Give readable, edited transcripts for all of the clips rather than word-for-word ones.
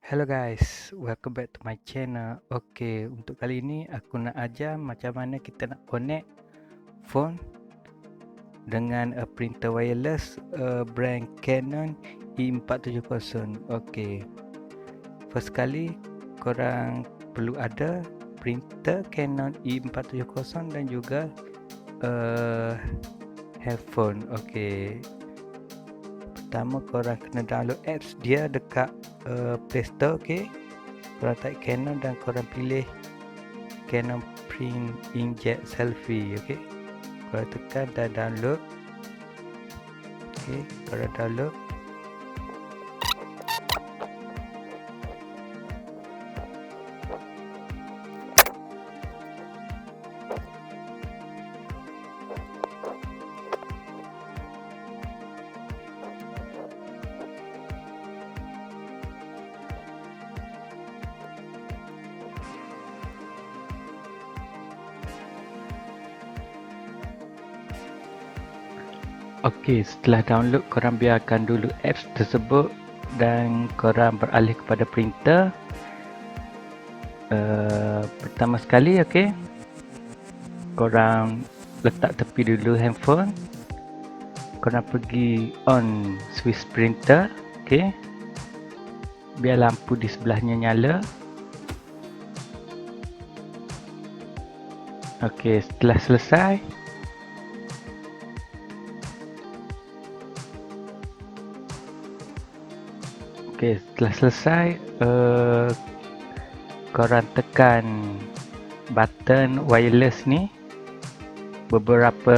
Hello guys, welcome back to my channel. Okay, untuk kali ini aku nak ajar macam mana kita nak connect phone dengan printer wireless brand Canon E470. Okay, first kali korang perlu ada printer Canon E470 dan juga handphone. Okay, pertama korang kena download apps dia dekat Play Store. Okay, korang type Canon dan korang pilih Canon Print Inkjet Selfie. Okay, korang tekan dan download. Okay, korang download. Okey, setelah download korang biarkan dulu apps tersebut dan korang beralih kepada printer. Pertama sekali, okey, korang letak tepi dulu handphone. Korang pergi on switch printer. Okey, biar lampu di sebelahnya nyala. Okey, setelah selesai, korang tekan button wireless ni beberapa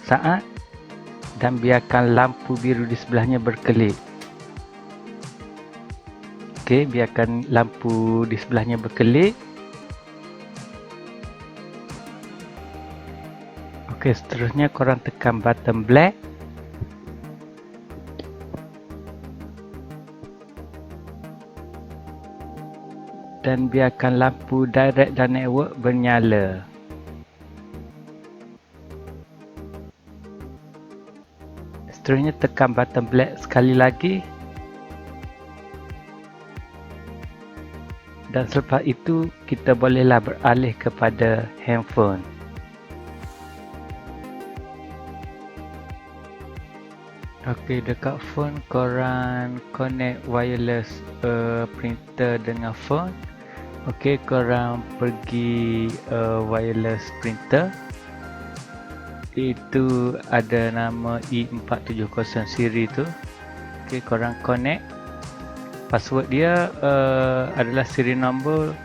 saat dan biarkan lampu biru di sebelahnya berkelip. Okey, biarkan lampu di sebelahnya berkelip. Okey, seterusnya korang tekan button black. Dan biarkan lampu direct dan network bernyala. Seterusnya tekan button black sekali lagi. Dan selepas itu kita bolehlah beralih kepada handphone. Okey, dekat phone korang connect wireless printer dengan phone. Okey, korang pergi wireless printer. Itu ada nama E470 siri tu. Okey, korang connect. Password dia adalah siri nombor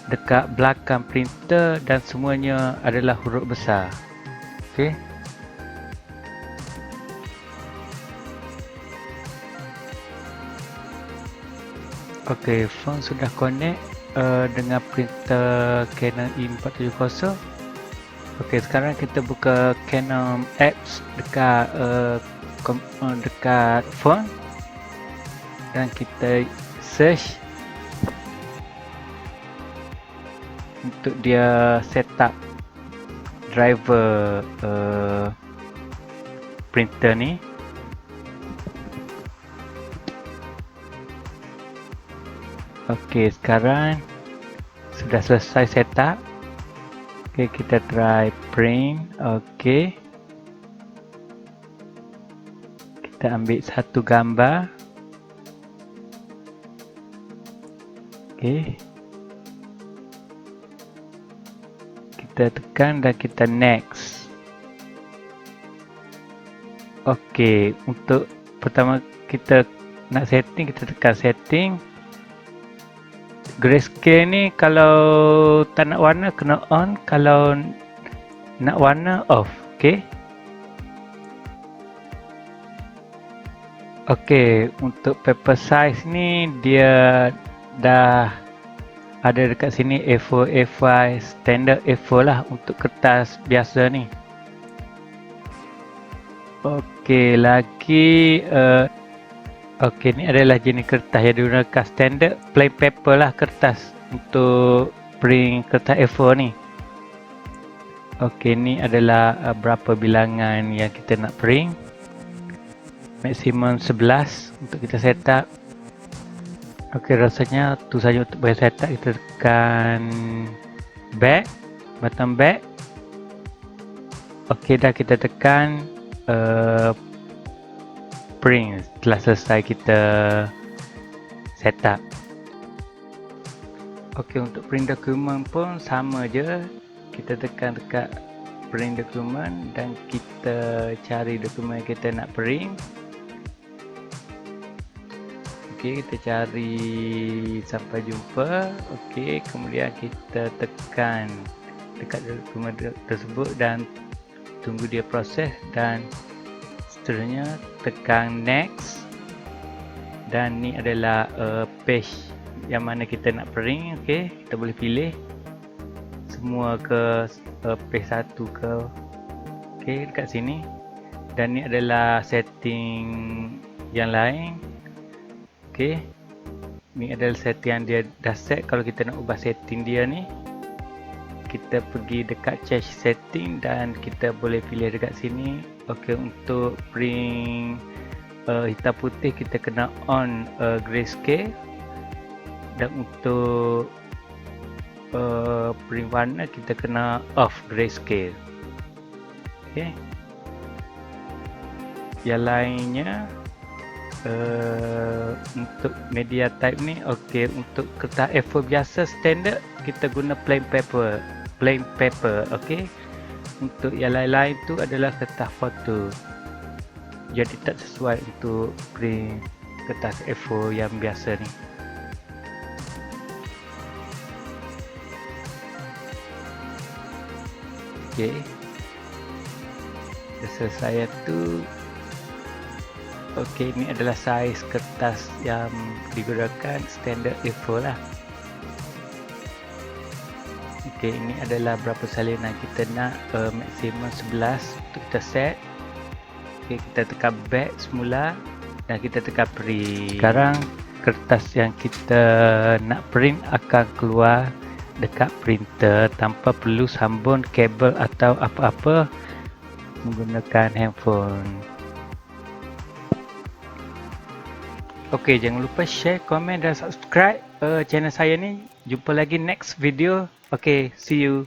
dekat belakang printer dan semuanya adalah huruf besar. Okey. Okey, phone sudah connect dengan printer Canon E470. Okey, sekarang kita buka Canon apps dekat phone dan kita search untuk dia setup driver printer ni. Okey, sekarang sudah selesai setup. Okey, kita try print. Okey, kita ambil satu gambar. Okey, kita tekan dan kita next. Okey, untuk pertama kita nak setting, kita tekan setting. Grayscale ni kalau tak nak warna kena on, kalau nak warna off. Okey. Okey, untuk paper size ni dia dah ada dekat sini A4, A5, standard A4 lah untuk kertas biasa ni. Okey, lagi okey, ni adalah jenis kertas yang digunakan standard plain paper lah, kertas untuk print kertas A4 ni. Okey, ni adalah berapa bilangan yang kita nak print. Maksimum 11 untuk kita set up. Okey, rasanya tu saja untuk bayar setup. Kita tekan back, button back. Okey, dah kita tekan print setelah selesai kita setup. Okey, untuk print dokumen pun sama je. Kita tekan dekat print dokumen dan kita cari dokumen kita nak print. Okey, kita cari sampai jumpa. Okey, kemudian kita tekan dekat dokumen tersebut dan tunggu dia proses, dan seterusnya tekan next. Dan ni adalah page yang mana kita nak print. Okey, kita boleh pilih semua ke page 1 ke. Okey, dekat sini. Dan ni adalah setting yang lain. Okey, ni adalah setting yang dia dah set. Kalau kita nak ubah setting dia ni, kita pergi dekat change setting dan kita boleh pilih dekat sini. Okey, untuk print hitam putih kita kena on grayscale, dan untuk print warna kita kena off grayscale. Okey, yang lainnya untuk media type ni, okey, untuk kertas A4 biasa standard kita guna plain paper. Okey, untuk yang lain-lain tu adalah kertas foto, jadi tak sesuai untuk print kertas A4 yang biasa ni. Okey, dah selesai tu. Okey, ini adalah saiz kertas yang digunakan, standard A4 lah. Okey, ini adalah berapa salinan kita nak, maksimum 11 untuk kita set. Okey, kita tekan back semula dan kita tekan print. Sekarang kertas yang kita nak print akan keluar dekat printer tanpa perlu sambung kabel atau apa-apa menggunakan handphone. Okey, jangan lupa share, komen dan subscribe channel saya ni. Jumpa lagi next video. Okey, see you.